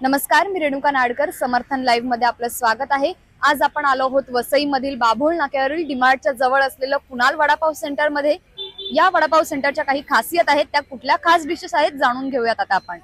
नमस्कार, मी रेणुका नाडकर. समर्थन लाईव्ह मध्ये आपलं स्वागत आहे. आज आपण आलो आहोत वसईमधील बाभोळ नाक्यावरील डीमार्टच्या जवळ असलेलं कुणाल वडापाव सेंटर मध्ये. या वडापाव सेंटरच्या काही खासियत आहेत, त्या कुठल्या खास डिशेस आहेत जाणून घेऊयात आता आपण.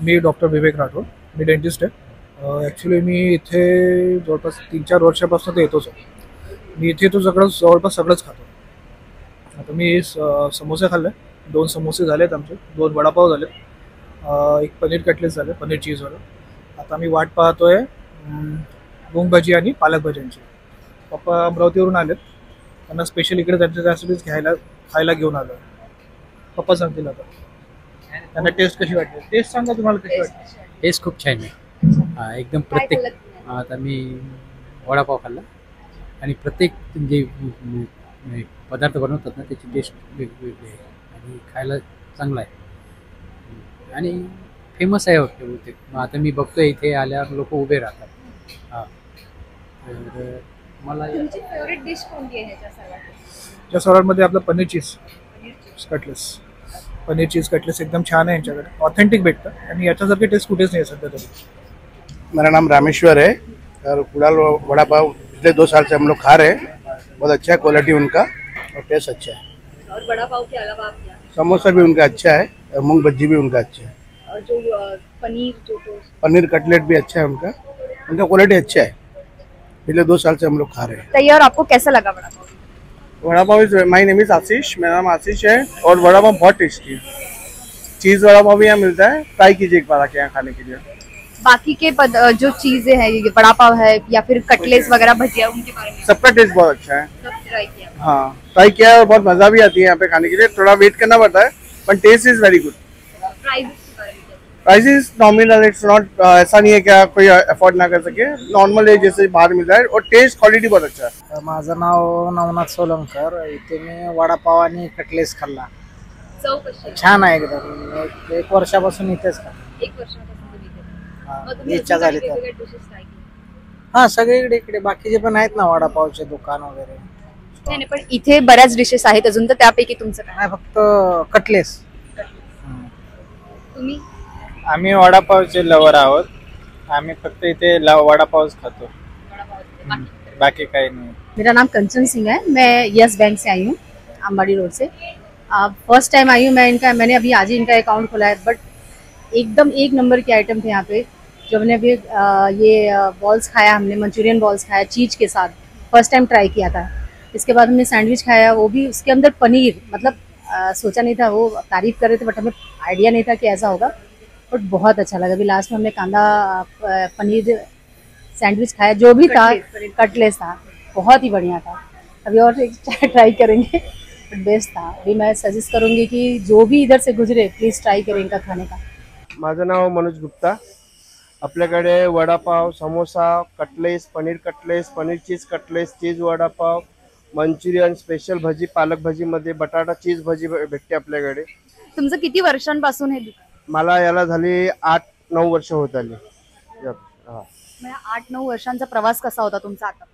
मी डॉक्टर विवेक राठोड, मी डेंटिस्ट आहे. ॲक्च्युली मी इथे जवळपास 3-4 वर्षापासून ते येतोच आहे. मी इथे तो जवळपास सगळंच खातो. आता मी समोसे खाल्ले, 2 समोसे झालेत आमचे, 2 वडापाव झालेत, एक पनीर कटलेट झाले, पनीर चीजवालं. आता आम्ही वाट पाहतोय मूग भजी आणि पालक भज्यांची. पप्पा अमरावतीवरून आलेत, त्यांना स्पेशल इकडे त्यांच्यासाठीच खायला घेऊन आलो. पप्पा सांगतील आता त्यांना टेस्ट कशी वाटते. टेस्ट सांगा तुम्हाला कशी वाटते. टेस्ट खूप छान आहे. एकदम काय प्रत्येक खाल्लं तुम्ही? आता मी वडापाव खाल्ला आणि प्रत्येक जे पदार्थ बनवतात ना त्याची टेस्ट वेगवेगळी आहे आणि खायला चांगला आहे आणि फेमस आहे वाटतं बहुतेक. मग आता मी बघतोय इथे आल्यावर लोक उभे राहतात. हां, तर मला तुमची फेवरेट डिश कोणती आहे ह्याच्या सगळ्यात? त्या सलाडमध्ये आपलं पनीर चीज कटलेस एकदम छान आहे यांच्याकडे, ऑथेंटिक भेटतं आणि याच्यासारखी टेस्ट कुठेच नाही सध्या तरी. मेरा नाम रामेश्वर है और कुड़ाल वड़ा पाव पिछले 2 साल से हम लोग खा रहे हैं. बहुत अच्छा है, क्वालिटी उनका और टेस्ट अच्छा है. और वड़ा पाव के अलावा आप क्या? समोसा भी उनका अच्छा है और मूंग भज्जी भी उनका अच्छा है. और जो पनीर जो टोस्ट पनीर कटलेट भी अच्छा है उनका क्वालिटी अच्छा है. पिछले 2 साल से हम लोग खा रहे हैं. तैयार. आपको कैसा लगा वड़ा पाव? वड़ा पाव माय नेम इज आशीष, मेरा नाम आशीष है और वड़ा पाव बहुत टेस्टी है. चीज़ वड़ा पाव भी यहाँ मिलता है, ट्राई कीजिए एक बार आके यहाँ खाने के लिए. बाकी के जो चीजें हैं, ये वड़ा पाव है या फिर कटलेट्स वगैरह भजिया, उनके बारे में सबका टेस्ट बहुत अच्छा है. सब ट्राई किया? हाँ, ट्राई किया है और बहुत मज़ा भी आती है यहाँ पे खाने के लिए. थोड़ा वेट करना पड़ता है पर taste is very good. Price के बारे में क्या? प्राइसेस नॉमिनल, इट्स नॉट ऐसा नहीं है कि आप कोई अफोर्ड ना कर सके. नॉर्मल है जैसे बाहर मिलता है और टेस्ट क्वालिटी बहुत अच्छा है. माझं नाव नवनाथ सोलंकर. इथे मी वडापाव आणि कटलेस खाल्ला. चव कशी आहे? छान आहे एकदम. एक वर्षापासून इथेच खाल्ला. एक वर्षापासून तुम्ही इथे. हा, मग तुम्ही इच्छा अजून झाली काही तर. वेगवेगळ्या dishes try केल्या? हा, सगळीकडे इकडे बाकीचे पण आहेत ना वडापावचे दुकान वगैरे. नाही नाही, पण इथे बऱ्याच डिशेस आहेत अजून, तर त्यापैकी तुमचं काय? नाही, फक्त कटलेस. तुम्ही? आम्ही वडापावचे लवर आहोत. आम्ही फक्त इथे वडापावच खातो, वडापाव. बाकी काही नाही. मेरा नाम कंचन सिंह है. मैं यस बैंक से आई हूँ, अंबाड़ी रोड से. फर्स्ट टाइम आई हूँ मैंने अभी आज ही इनका अकाउंट खोला है. बट एकदम एक नंबर के आइटम थे यहाँ पे. जो हमने अभी ये बॉल्स खाया, हमने मंचूरियन बॉल्स खाया चीज़ के साथ, फर्स्ट टाइम ट्राई किया था. इसके बाद हमने सैंडविच खाया, वो भी उसके अंदर पनीर, मतलब सोचा नहीं था. वो तारीफ़ कर रहे थे बट हमें आइडिया नहीं था कि ऐसा होगा. बट बहुत अच्छा लगा. अभी लास्ट में हमने कांदा पनीर सैंडविच खाया, जो भी था कटलेस था, बहुत ही बढ़िया था. अभी और ट्राई करेंगे, बट बेस्ट था. अभी मैं सजेस्ट करूँगी कि जो भी इधर से गुजरे प्लीज़ ट्राई करें इनका खाने का. माझं नाव मनोज गुप्ता. आपल्याकडे वडापाव, समोसा, कटलेस, पनीर चीज कटलेस, चीज वडापाव, मंचुरियन, स्पेशल भजी, पालक भजीमध्ये बटाटा चीज भजी भेटते आपल्याकडे. तुमचं किती वर्षांपासून हे दुकान? मला याला झाली 8-9 वर्ष होत आली. हा. 8-9 वर्षांचा प्रवास कसा होता तुमचा आता?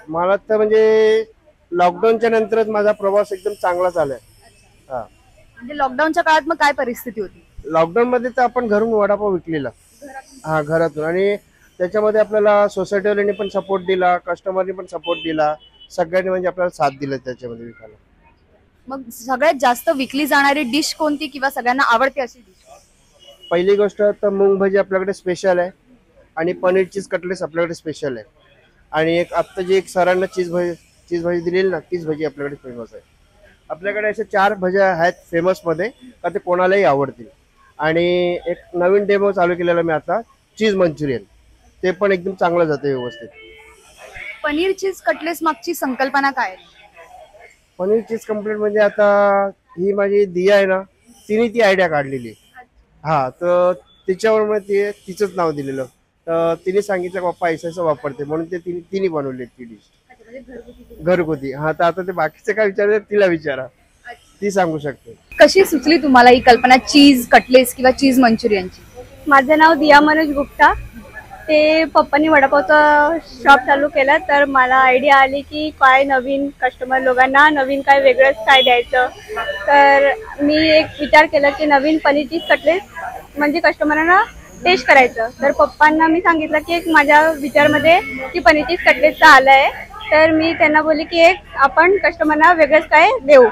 मला तर म्हणजे लॉकडाऊनच्या नंतरच माझा प्रवास एकदम चांगला झालाय. हा, म्हणजे लॉकडाऊनच्या काळात मग काय परिस्थिती होती? लॉकडाऊन मध्ये तर आपण घरून वडापाव विकलेला. हा, घरातून. आणि त्याच्यामध्ये आपल्याला सोसायटीवाल्यांनी पण सपोर्ट दिला, कस्टमरनी पण सपोर्ट दिला, सगळ्यांनी म्हणजे आपल्याला साथ दिला त्याच्यामध्ये विकायला. मग सगळ्यात जास्त विकली जाणारी डिश कोणती किंवा सगळ्यांना आवडते अशी डिश? पहिली गोष्ट तर मूंग भजी आपल्याकडे स्पेशल आहे आणि पनीर चीज कटलेस आपल्याकडे स्पेशल आहे. आणि एक आत्ता जी एक सरांना चीज भाजी दिलेली ना, तीच भजी आपल्याकडे फेमस आहे. आपल्याकडे अशा 4 भज्या आहेत फेमसमध्ये का ते कोणालाही आवडतील. आणि एक नवीन डेमो चालू केलेला मी आता, चीज मंचुरियन, ते पण एकदम चांगलं जाते व्यवस्थित. पनीर चीज कटलेस मागची संकल्पना काय आहे? पनीर चीज कम्प्लीट म्हणजे आता ही माझी दिया आहे ना, तिने ती आयडिया काढलेली. हा, तर तिच्यावर मग तिचंच नाव दिलेलं. तर तिने सांगितलं पप्पा ऐसायचं वापरते म्हणून ते तिने बनवली ती डिश घरगुती. हा, तर आता ते बाकीचे काय विचारते तिला विचारा, ती सांगू शकते. कशी सुचली तुम्हाला ही कल्पना चीज कटलेस किंवा चीज मंचुरियनची? माझं नाव दिया मनोज गुप्ता. ते पप्पांनी वडापावचा शॉप चालू केला, तर मला आयडिया आली की काय नवीन कस्टमर लोकांना नवीन काय वेगळंच काय द्यायचं. तर मी एक विचार केला की नवीन पनीर चीज कटलेस म्हणजे कस्टमरांना टेस्ट करायचं. तर पप्पांना मी सांगितलं की एक माझ्या विचारमध्ये की पनीर चीज कटलेसचा आलं आहे. तर मी त्यांना बोलली की एक आपण कस्टमरना वेगळंच काय देऊ.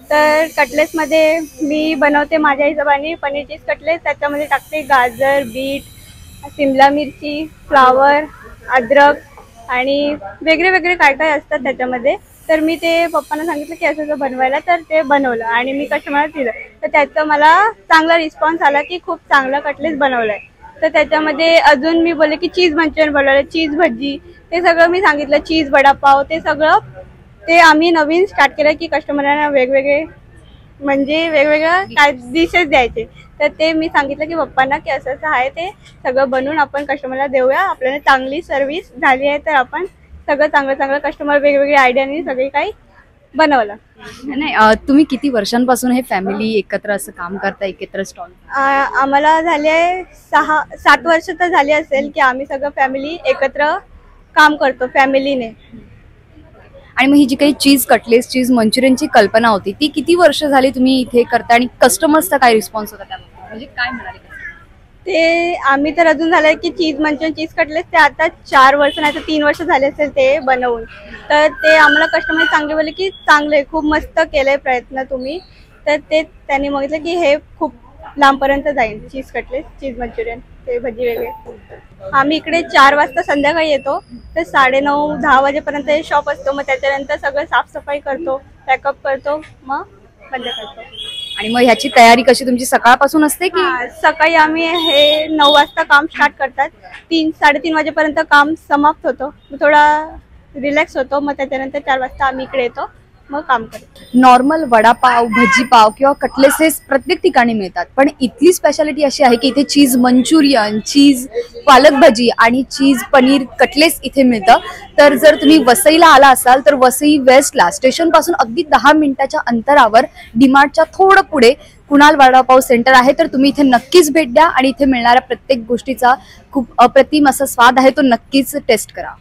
तर कटलेसमध्ये मी बनवते माझ्या हिशोबाने पनीर चीज कटलेस. त्याच्यामध्ये टाकते गाजर, बीट, शिमला मिरची, फ्लावर, अद्रक आणि वेगळे वेगळे काय काय असतात त्याच्यामध्ये. तर मी ते पप्पांना सांगितलं की असं असं बनवायला, तर ते बनवलं आणि मी कस्टमरला दिलं. तर त्याचा मला चांगला रिस्पॉन्स आला की खूप चांगला कटलेस बनवलाय. तर त्याच्यामध्ये अजून मी बोलले की चीज मंचुरियन बनवलं, चीज भजी, ते सगळं मी सांगितलं, चीज वडापाव, ते सगळं ते आम्ही नवीन स्टार्ट केलं की कस्टमरला वेगवेगळे म्हणजे वेगवेगळ्या काय डिशेस द्यायचे. तर ते मी सांगितलं की पप्पांना की असं असं आहे, ते सगळं बनवून आपण कस्टमरला देऊया, आपल्याला चांगली सर्व्हिस झाली आहे तर आपण सगळं चांगलं चांगलं कस्टमर वेगवेगळे आयडियाने सगळे काही बनवलं. नाही, तुम्ही किती वर्षांपासून हे फॅमिली एकत्र असं काम करता, एकत्र स्टॉल? आम्हाला झाले 6-7 वर्ष तर झाली असेल की आम्ही सगळं फॅमिली एकत्र काम करतो फॅमिलीने. आणि मग ही जी काही चीज कटलेस, चीज मंचुरियनची कल्पना होती, ती किती वर्ष झाली तुम्ही इथे करता आणि कस्टमर्सचा काय रिस्पॉन्स होता त्यामध्ये, म्हणजे काय म्हणाले? ते आम्ही तर अजून झालंय की चीज मंचुरियन, चीज कटलेस ते आता 4 वर्ष नाही तर 3 वर्ष झाले असेल ते बनवून. तर ते आम्हाला कस्टमर चांगले बोलले की चांगले, खूप मस्त केले प्रयत्न तुम्ही. तर ते त्यांनी बघितलं की हे खूप लांबपर्यंत जाईल, चीज कटलेस, चीज मंचुरियन, ते भजी वेगळे. आम्ही इकडे 4 वाजता संध्याकाळी येतो, तर 9:30-10 वाजेपर्यंत हे शॉप असतो. मग त्याच्यानंतर सगळं साफसफाई करतो, पॅकअप करतो, मग बंद करतो. आणि मग ह्याची तयारी कशी तुमची सकाळपासून असते की? सकाळी आम्ही हे 9 वाजता काम स्टार्ट करतात, 3-3:30 वाजेपर्यंत काम समाप्त होतो, मग थोडा रिलॅक्स होतो, मग त्याच्यानंतर 4 वाजता आम्ही इकडे येतो, मग काम करतो. नॉर्मल वडापाव, भजीपाव किंवा कटलेस हे प्रत्येक ठिकाणी मिळतात, पण इथली स्पेशालिटी अशी आहे की इथे चीज मंचुरियन, चीज पालक भजी आणि चीज पनीर कटलेस इथे मिळतं. तर जर तुम्ही वसईला आला असाल तर वसई वेस्टला स्टेशन पासून अगदी 10 मिनिटाच्या अंतरावर डीमार्टच्या थोडं पुढे कुणाल वडापाव सेंटर आहे. तर तुम्ही इथे नक्कीच भेट द्या आणि इथे मिळणाऱ्या प्रत्येक गोष्टीचा खूप अप्रतिम असा स्वाद आहे तो नक्कीच टेस्ट करा.